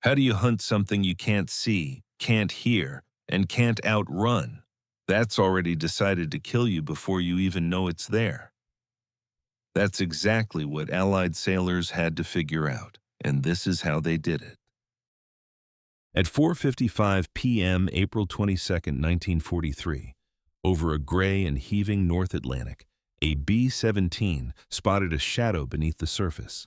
How do you hunt something you can't see, can't hear, and can't outrun? That's already decided to kill you before you even know it's there. That's exactly what Allied sailors had to figure out, and this is how they did it. At 4:55 p.m., April 22, 1943, over a gray and heaving North Atlantic, a B-17 spotted a shadow beneath the surface.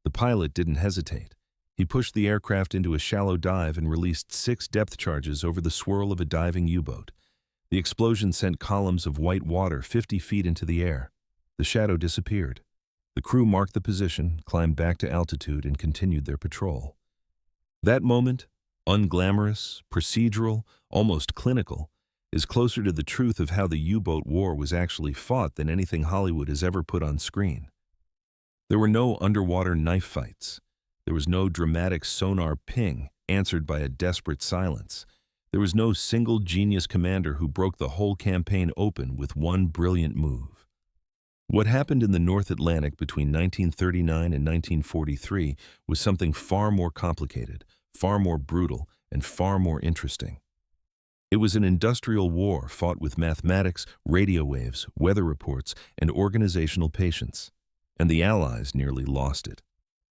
The pilot didn't hesitate. He pushed the aircraft into a shallow dive and released 6 depth charges over the swirl of a diving U-boat. The explosion sent columns of white water 50 feet into the air. The shadow disappeared. The crew marked the position, climbed back to altitude, and continued their patrol. That moment, unglamorous, procedural, almost clinical, is closer to the truth of how the U-boat war was actually fought than anything Hollywood has ever put on screen. There were no underwater knife fights. There was no dramatic sonar ping answered by a desperate silence. There was no single genius commander who broke the whole campaign open with one brilliant move. What happened in the North Atlantic between 1939 and 1943 was something far more complicated, far more brutal, and far more interesting. It was an industrial war fought with mathematics, radio waves, weather reports, and organizational patience. And the Allies nearly lost it.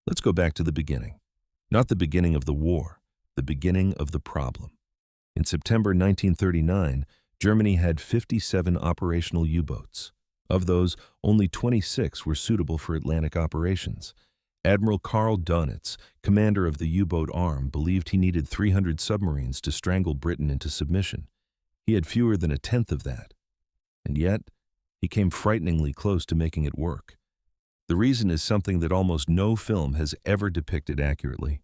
Let's go back to the beginning. Not the beginning of the war, the beginning of the problem. In September 1939, Germany had 57 operational U-boats. Of those, only 26 were suitable for Atlantic operations. Admiral Karl Dönitz, commander of the U-boat arm, believed he needed 300 submarines to strangle Britain into submission. He had fewer than a tenth of that. And yet, he came frighteningly close to making it work. The reason is something that almost no film has ever depicted accurately.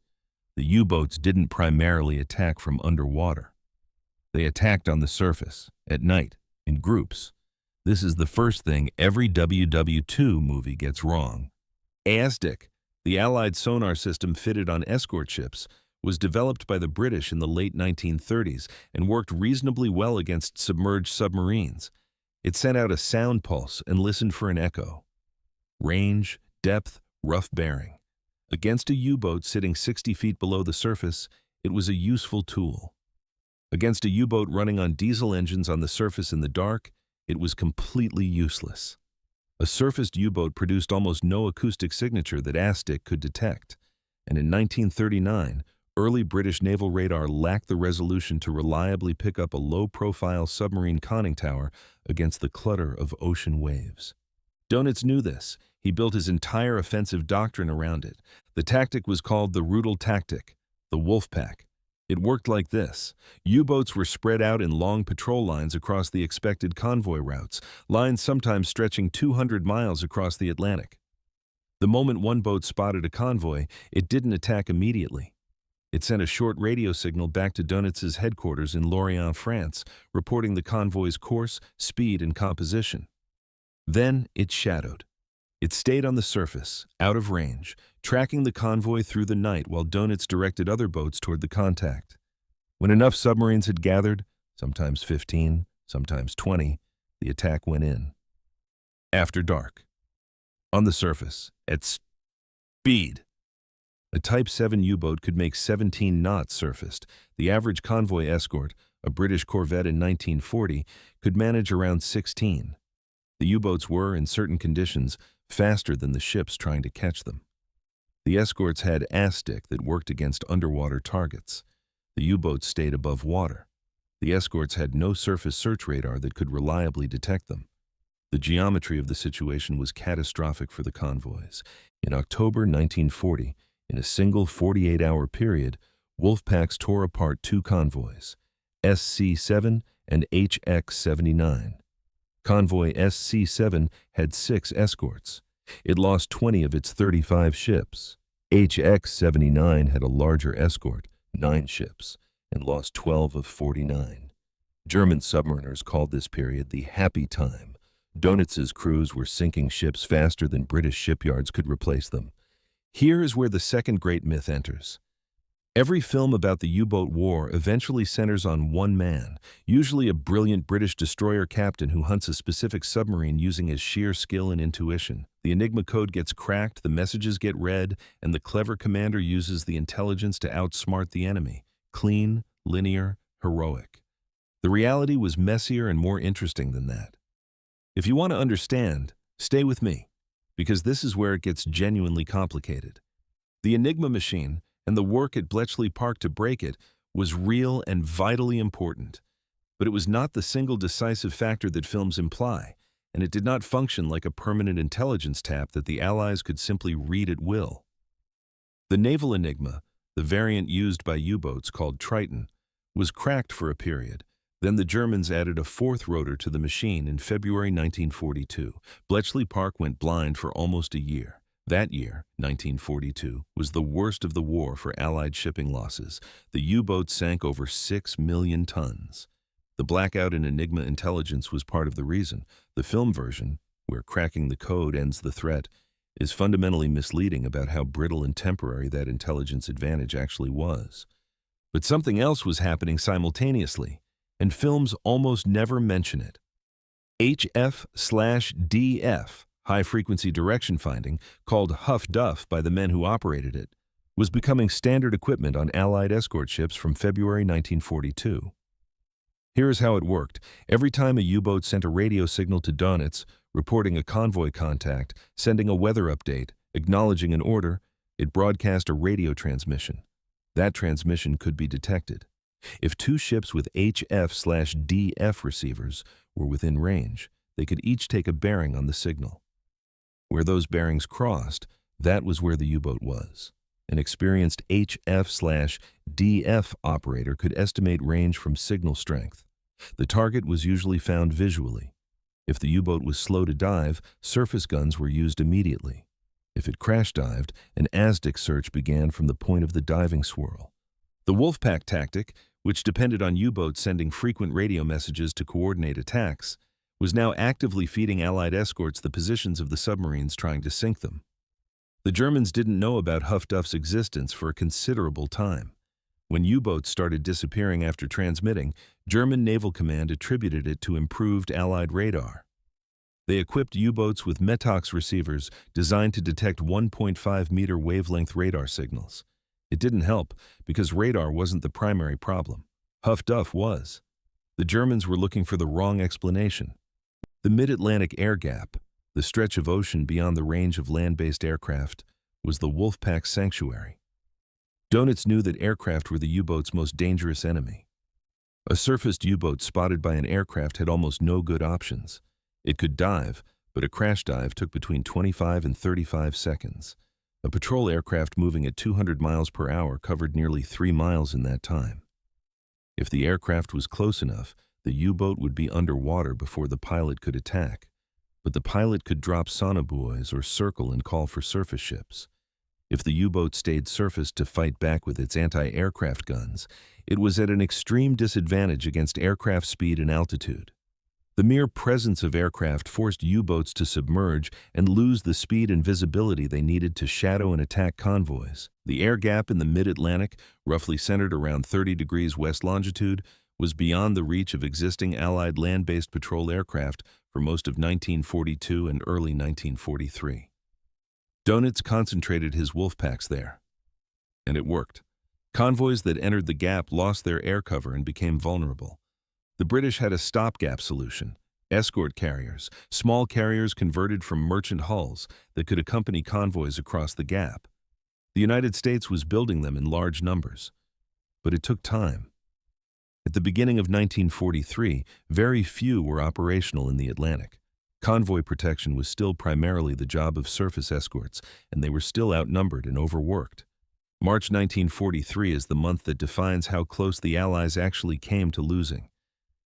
The U-boats didn't primarily attack from underwater. They attacked on the surface, at night, in groups. This is the first thing every WW2 movie gets wrong. ASDIC, the Allied sonar system fitted on escort ships, was developed by the British in the late 1930s and worked reasonably well against submerged submarines. It sent out a sound pulse and listened for an echo. Range, depth, rough bearing. Against a U-boat sitting 60 feet below the surface, it was a useful tool. Against a U-boat running on diesel engines on the surface in the dark, it was completely useless. A surfaced U-boat produced almost no acoustic signature that ASDIC could detect, and in 1939, early British naval radar lacked the resolution to reliably pick up a low-profile submarine conning tower against the clutter of ocean waves. Dönitz knew this. He built his entire offensive doctrine around it. The tactic was called the Rudel tactic, the wolf pack. It worked like this. U-boats were spread out in long patrol lines across the expected convoy routes, lines sometimes stretching 200 miles across the Atlantic. The moment one boat spotted a convoy, it didn't attack immediately. It sent a short radio signal back to Dönitz's headquarters in Lorient, France, reporting the convoy's course, speed, and composition. Then it shadowed. It stayed on the surface, out of range, tracking the convoy through the night while Dönitz directed other boats toward the contact. When enough submarines had gathered, sometimes 15, sometimes 20, the attack went in. After dark. On the surface, at speed. A Type 7 U-boat could make 17 knots surfaced. The average convoy escort, a British corvette in 1940, could manage around 16. The U-boats were, in certain conditions, faster than the ships trying to catch them. The escorts had ASDIC that worked against underwater targets. The U-boats stayed above water. The escorts had no surface search radar that could reliably detect them. The geometry of the situation was catastrophic for the convoys. In October 1940, in a single 48-hour period, wolfpacks tore apart 2 convoys, SC-7 and HX-79. Convoy SC-7 had 6 escorts. It lost 20 of its 35 ships. HX-79 had a larger escort, 9 ships, and lost 12 of 49. German submariners called this period the happy time. Dönitz's crews were sinking ships faster than British shipyards could replace them. Here is where the second great myth enters. Every film about the U-boat war eventually centers on one man, usually a brilliant British destroyer captain who hunts a specific submarine using his sheer skill and intuition. The Enigma code gets cracked, the messages get read, and the clever commander uses the intelligence to outsmart the enemy. Clean, linear, heroic. The reality was messier and more interesting than that. If you want to understand, stay with me, because this is where it gets genuinely complicated. The Enigma machine, and the work at Bletchley Park to break it, was real and vitally important. But it was not the single decisive factor that films imply, and it did not function like a permanent intelligence tap that the Allies could simply read at will. The naval Enigma, the variant used by U-boats called Triton, was cracked for a period. Then the Germans added a fourth rotor to the machine in February 1942. Bletchley Park went blind for almost a year. That year, 1942, was the worst of the war for Allied shipping losses. The U-boat sank over 6 million tons. The blackout in Enigma intelligence was part of the reason. The film version, where cracking the code ends the threat, is fundamentally misleading about how brittle and temporary that intelligence advantage actually was. But something else was happening simultaneously, and films almost never mention it. HF/DF, high-frequency direction finding, called Huff Duff by the men who operated it, was becoming standard equipment on Allied escort ships from February 1942. Here is how it worked. Every time a U-boat sent a radio signal to Donitz, reporting a convoy contact, sending a weather update, acknowledging an order, it broadcast a radio transmission. That transmission could be detected. If two ships with HF/DF receivers were within range, they could each take a bearing on the signal. Where those bearings crossed, that was where the U-boat was. An experienced HF/DF operator could estimate range from signal strength. The target was usually found visually. If the U-boat was slow to dive, surface guns were used immediately. If it crash dived, an ASDIC search began from the point of the diving swirl. The Wolfpack tactic, which depended on U-boats sending frequent radio messages to coordinate attacks, was now actively feeding Allied escorts the positions of the submarines trying to sink them. The Germans didn't know about Huff Duff's existence for a considerable time. When U-boats started disappearing after transmitting, German Naval Command attributed it to improved Allied radar. They equipped U-boats with Metox receivers designed to detect 1.5-meter wavelength radar signals. It didn't help, because radar wasn't the primary problem. Huff Duff was. The Germans were looking for the wrong explanation. The Mid-Atlantic air gap, the stretch of ocean beyond the range of land-based aircraft, was the Wolfpack sanctuary. Donitz knew that aircraft were the U-boat's most dangerous enemy. A surfaced U-boat spotted by an aircraft had almost no good options. It could dive, but a crash dive took between 25 and 35 seconds. A patrol aircraft moving at 200 miles per hour covered nearly 3 miles in that time. If the aircraft was close enough, the U-boat would be underwater before the pilot could attack, but the pilot could drop sonobuoys or circle and call for surface ships. If the U-boat stayed surface to fight back with its anti-aircraft guns, it was at an extreme disadvantage against aircraft speed and altitude. The mere presence of aircraft forced U-boats to submerge and lose the speed and visibility they needed to shadow and attack convoys. The air gap in the mid-Atlantic, roughly centered around 30 degrees west longitude, was beyond the reach of existing Allied land-based patrol aircraft for most of 1942 and early 1943. Donitz concentrated his Wolfpacks there. And it worked. Convoys that entered the gap lost their air cover and became vulnerable. The British had a stopgap solution: escort carriers, small carriers converted from merchant hulls that could accompany convoys across the gap. The United States was building them in large numbers. But it took time. At the beginning of 1943, very few were operational in the Atlantic. Convoy protection was still primarily the job of surface escorts, and they were still outnumbered and overworked. March 1943 is the month that defines how close the Allies actually came to losing.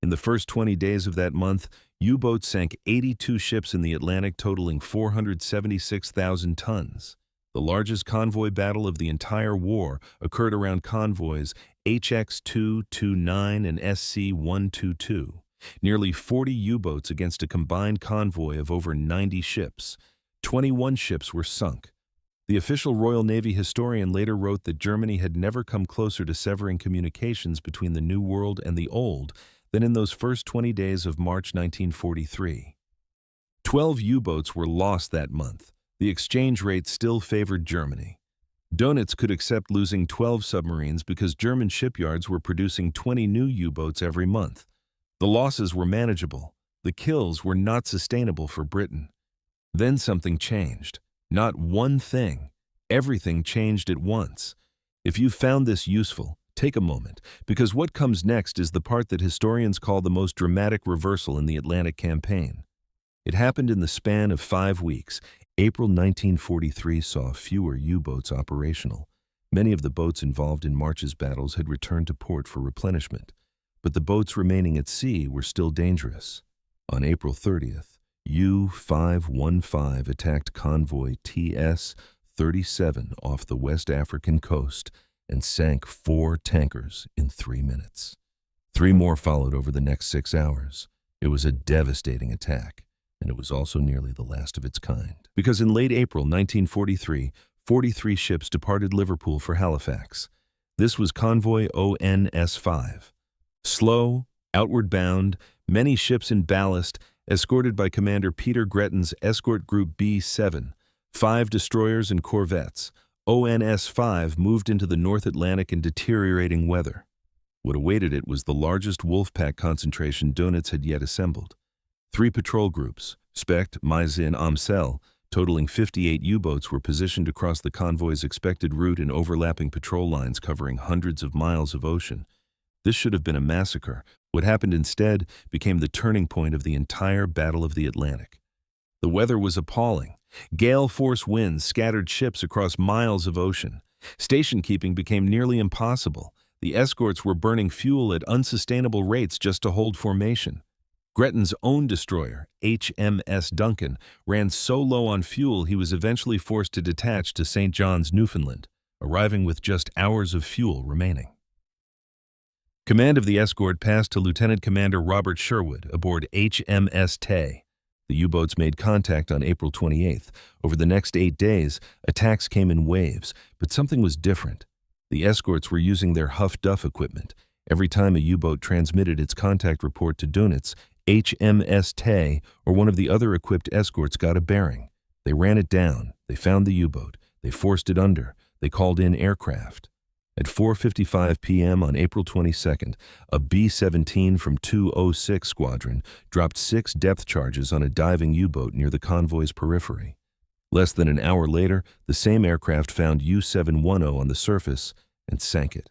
In the first 20 days of that month, U-boats sank 82 ships in the Atlantic, totaling 476,000 tons. The largest convoy battle of the entire war occurred around convoys HX-229 and SC-122. Nearly 40 U-boats against a combined convoy of over 90 ships. 21 ships were sunk. The official Royal Navy historian later wrote that Germany had never come closer to severing communications between the New World and the Old than in those first 20 days of March 1943. 12 U-boats were lost that month. The exchange rate still favored Germany. Dönitz could accept losing 12 submarines because German shipyards were producing 20 new U-boats every month. The losses were manageable. The kills were not sustainable for Britain. Then something changed. Not one thing. Everything changed at once. If you found this useful, take a moment, because what comes next is the part that historians call the most dramatic reversal in the Atlantic campaign. It happened in the span of 5 weeks. April 1943 saw fewer U-boats operational. Many of the boats involved in March's battles had returned to port for replenishment, but the boats remaining at sea were still dangerous. On April 30th, U-515 attacked convoy TS-37 off the West African coast and sank 4 tankers in 3 minutes. 3 more followed over the next 6 hours. It was a devastating attack, and it was also nearly the last of its kind. Because in late April 1943, 43 ships departed Liverpool for Halifax. This was convoy ONS-5. Slow, outward bound, many ships in ballast, escorted by Commander Peter Gretton's Escort Group B-7, 5 destroyers and corvettes, ONS-5 moved into the North Atlantic in deteriorating weather. What awaited it was the largest Wolfpack concentration Dönitz had yet assembled. 3 patrol groups, Specht, Meise, Amsel, totaling 58 U-boats were positioned across the convoy's expected route in overlapping patrol lines covering hundreds of miles of ocean. This should have been a massacre. What happened instead became the turning point of the entire Battle of the Atlantic. The weather was appalling. Gale-force winds scattered ships across miles of ocean. Station keeping became nearly impossible. The escorts were burning fuel at unsustainable rates just to hold formation. Gretton's own destroyer, HMS Duncan, ran so low on fuel he was eventually forced to detach to St. John's, Newfoundland, arriving with just hours of fuel remaining. Command of the escort passed to Lieutenant Commander Robert Sherwood aboard HMS Tay. The U-boats made contact on April 28th. Over the next 8 days, attacks came in waves, but something was different. The escorts were using their Huff Duff equipment. Every time a U-boat transmitted its contact report to Dönitz, HMS Tay or one of the other equipped escorts got a bearing. They ran it down. They found the U-boat. They forced it under. They called in aircraft. At 4:55 p.m. on April 22nd, a B-17 from 206 Squadron dropped 6 depth charges on a diving U-boat near the convoy's periphery. Less than an hour later, the same aircraft found U-710 on the surface and sank it.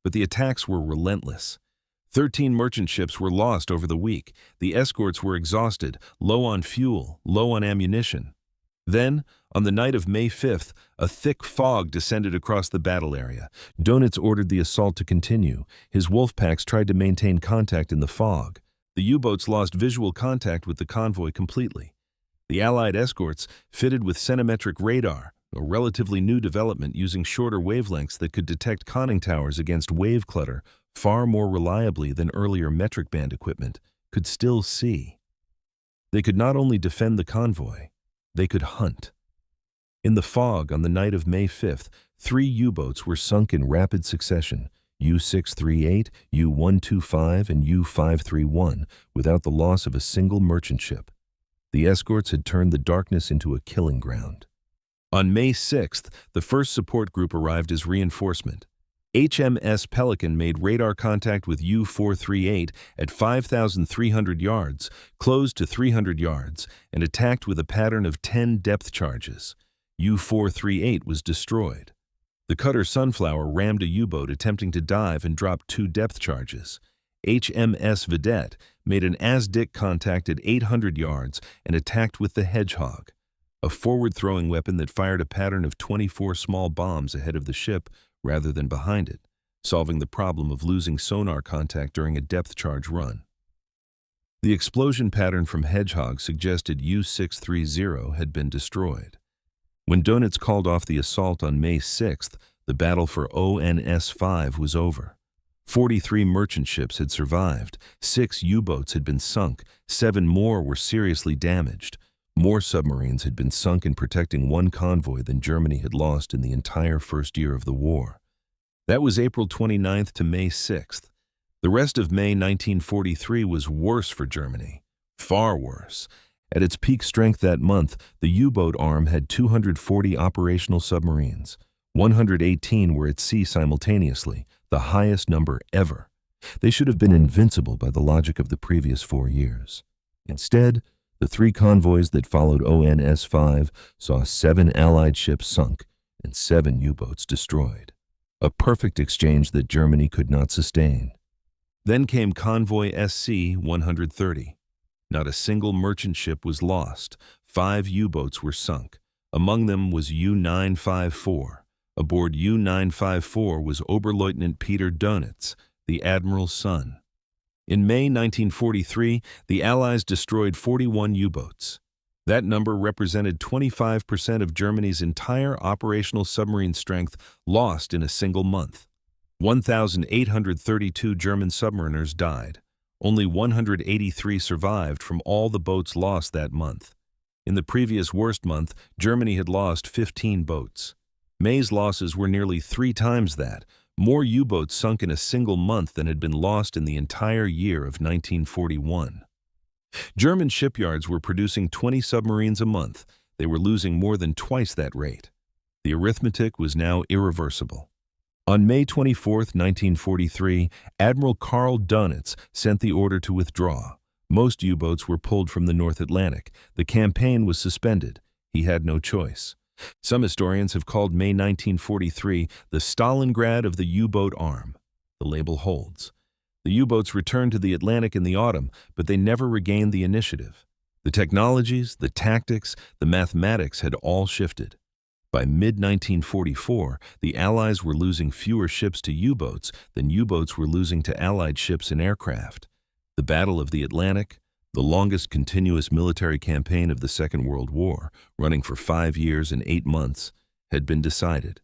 But the attacks were relentless. 13 merchant ships were lost over the week. The escorts were exhausted, low on fuel, low on ammunition. Then, on the night of May 5th, a thick fog descended across the battle area. Dönitz ordered the assault to continue. His Wolfpacks tried to maintain contact in the fog. The U-boats lost visual contact with the convoy completely. The Allied escorts, fitted with centimetric radar, a relatively new development using shorter wavelengths that could detect conning towers against wave clutter far more reliably than earlier metric band equipment, could still see. They could not only defend the convoy, they could hunt. In the fog on the night of May 5th, 3 U-boats were sunk in rapid succession, U-638, U-125, and U-531, without the loss of a single merchant ship. The escorts had turned the darkness into a killing ground. On May 6th, the first support group arrived as reinforcement. HMS Pelican made radar contact with U-438 at 5,300 yards, closed to 300 yards, and attacked with a pattern of 10 depth charges. U-438 was destroyed. The cutter Sunflower rammed a U-boat attempting to dive and dropped 2 depth charges. HMS Vedette made an as-dick contact at 800 yards and attacked with the Hedgehog, a forward-throwing weapon that fired a pattern of 24 small bombs ahead of the ship rather than behind it, solving the problem of losing sonar contact during a depth charge run. The explosion pattern from Hedgehog suggested U-630 had been destroyed. When Dönitz called off the assault on May 6th, the battle for ONS-5 was over. 43 merchant ships had survived, 6 U-boats had been sunk, 7 more were seriously damaged. More submarines had been sunk in protecting one convoy than Germany had lost in the entire first year of the war. That was April 29th to May 6th. The rest of May 1943 was worse for Germany. Far worse. At its peak strength that month, the U-boat arm had 240 operational submarines. 118 were at sea simultaneously, the highest number ever. They should have been invincible by the logic of the previous 4 years. Instead, the 3 convoys that followed ONS-5 saw 7 Allied ships sunk and 7 U-boats destroyed. A perfect exchange that Germany could not sustain. Then came Convoy SC-130. Not a single merchant ship was lost. 5 U-boats were sunk. Among them was U-954. Aboard U-954 was Oberleutnant Peter Dönitz, the admiral's son. In May 1943, the Allies destroyed 41 U-boats. That number represented 25% of Germany's entire operational submarine strength lost in a single month. 1,832 German submariners died. Only 183 survived from all the boats lost that month. In the previous worst month, Germany had lost 15 boats. May's losses were nearly 3 times that. More U-boats sunk in a single month than had been lost in the entire year of 1941. German shipyards were producing 20 submarines a month. They were losing more than twice that rate. The arithmetic was now irreversible. On May 24, 1943, Admiral Karl Dönitz sent the order to withdraw. Most U-boats were pulled from the North Atlantic. The campaign was suspended. He had no choice. Some historians have called May 1943 the Stalingrad of the U-boat arm. The label holds. The U-boats returned to the Atlantic in the autumn, but they never regained the initiative. The technologies, the tactics, the mathematics had all shifted. By mid-1944, the Allies were losing fewer ships to U-boats than U-boats were losing to Allied ships and aircraft. The Battle of the Atlantic, the longest continuous military campaign of the Second World War, running for 5 years and 8 months, had been decided.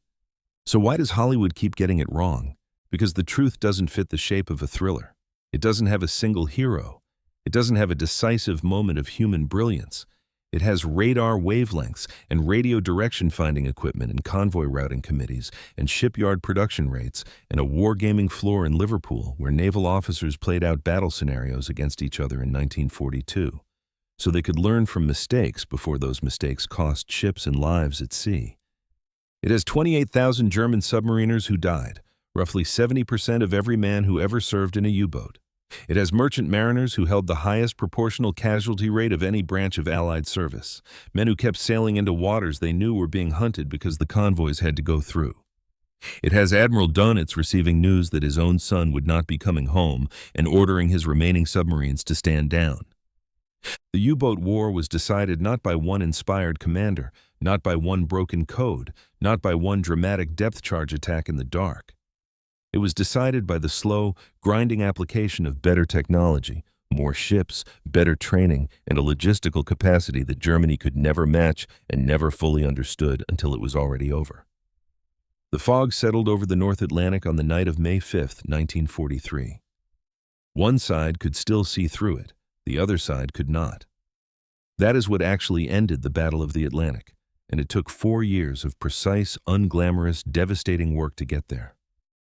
So why does Hollywood keep getting it wrong? Because the truth doesn't fit the shape of a thriller. It doesn't have a single hero. It doesn't have a decisive moment of human brilliance. It has radar wavelengths and radio direction finding equipment and convoy routing committees and shipyard production rates and a wargaming floor in Liverpool where naval officers played out battle scenarios against each other in 1942, so they could learn from mistakes before those mistakes cost ships and lives at sea. It has 28,000 German submariners who died, roughly 70% of every man who ever served in a U-boat. It has merchant mariners who held the highest proportional casualty rate of any branch of Allied service, men who kept sailing into waters they knew were being hunted because the convoys had to go through. It has Admiral Dönitz receiving news that his own son would not be coming home and ordering his remaining submarines to stand down. The U-boat war was decided not by one inspired commander, not by one broken code, not by one dramatic depth charge attack in the dark. It was decided by the slow, grinding application of better technology, more ships, better training, and a logistical capacity that Germany could never match and never fully understood until it was already over. The fog settled over the North Atlantic on the night of May 5, 1943. One side could still see through it, the other side could not. That is what actually ended the Battle of the Atlantic, and it took 4 years of precise, unglamorous, devastating work to get there.